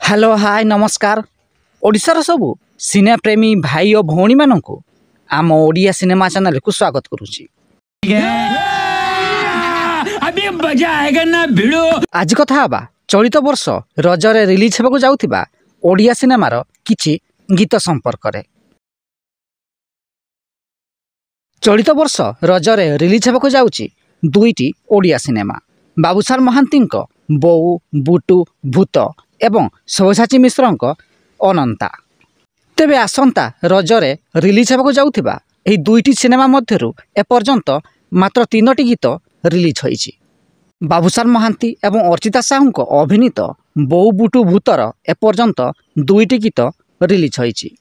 Hello hi नमस्कार ओडिशार सबु सिने प्रेमी भाई और भौणी मानू आम ओडिया सिनेमा चैनल को स्वागत करुच्ची। अभी मजा आएगा ना भिड़ो। आज कथा हवा चलित वर्ष रजरे रिलीज होगा जाउथिबा ओडिया सिनेमार किछि गीत संपर्क रे। चलित वर्ष रजरे रिलीज होगा जाउची दुईटी ओडिया सिनेमा बाबूसार महांतींक बोऊ बुटू भूत एवं सब्यसाची मिश्रଙ୍କ अनंता। तेबे आसंता रजरे रिलीज होगा जाउथिबा एही दुईटी सिनेमा मध्यरु एपर्यंत मात्र 3टी गीत रिलीज होईछि। बाबूसार महांती एवं अर्चिता साहूଙ୍କ अभिनीत बोऊ बुटू भूतर एपर्यंत 2टी गीत रिलीज होईछि।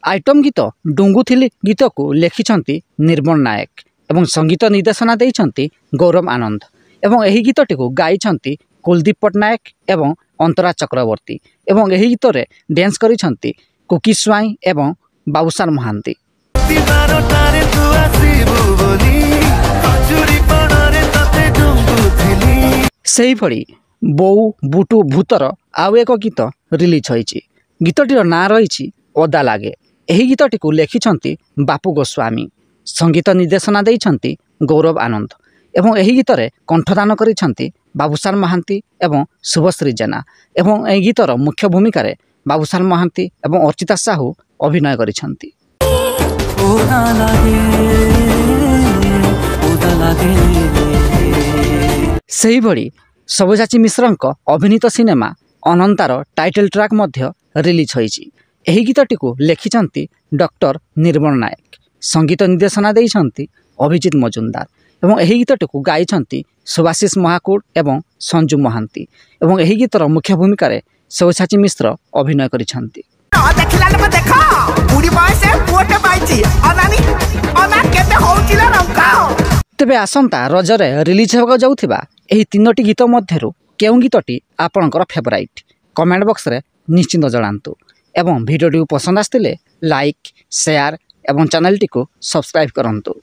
आइटम गीत डुंगुथिली गीत को लिखिछंती निर्मल नायक एवं संगीत निर्देशना देइछंती गौरव आनंद एवं एही गीतटी को गाइछंती कुलदीप पट्टनायक एवं अंतरा चक्रवर्ती एवं एही गीत रे डांस करिछंती कुकी स्वाई एवं बाबूसार महांती। सेही भली बोऊ बुटू भूतर आउ एक गीत रिलीज होईछि। गीतटीर नाँ रही ओदा लागे। एही गीतटी को लिखिछंती बापू गोस्वामी संगीत निर्देशना देइछंती गौरव आनंद एवं एही गीत रे कंठदान करिछंती बाबूसार महांती एवं शुभश्री जेना एवं एही गीतर मुख्य भूमिका रे बाबूसार महांती एवं अर्चिता साहू अभिनय करिछंती। सेही भली सब्यसाची मिश्रଙ୍କ अभिनीत सिनेमा अनंतार टाइटल ट्रैक मध्य रिलीज होईछि। एही गीतटी को लिखिछंती डॉक्टर निर्मल नायक संगीत निर्देशना देइछंती अभिजीत मजुमदार एवं एही गीतटी को गाइछंती सुभाषिष महाकुड़ एवं संजू महांती एवं एही गीतर मुख्य भूमिका रे सब्यसाची मिश्र अभिनय करिछंती। तेबे आसंता रजरे रिलीज होगा जाउथिबा एही 3टी गीत मध्यरु केउ गीतटी आपणकर फेवराइट कमेंट बॉक्स रे निश्चित जणांतु एवं वीडियो पसंद आस्तिले लाइक शेयर एवं चैनल टी को सब्सक्राइब करंतु।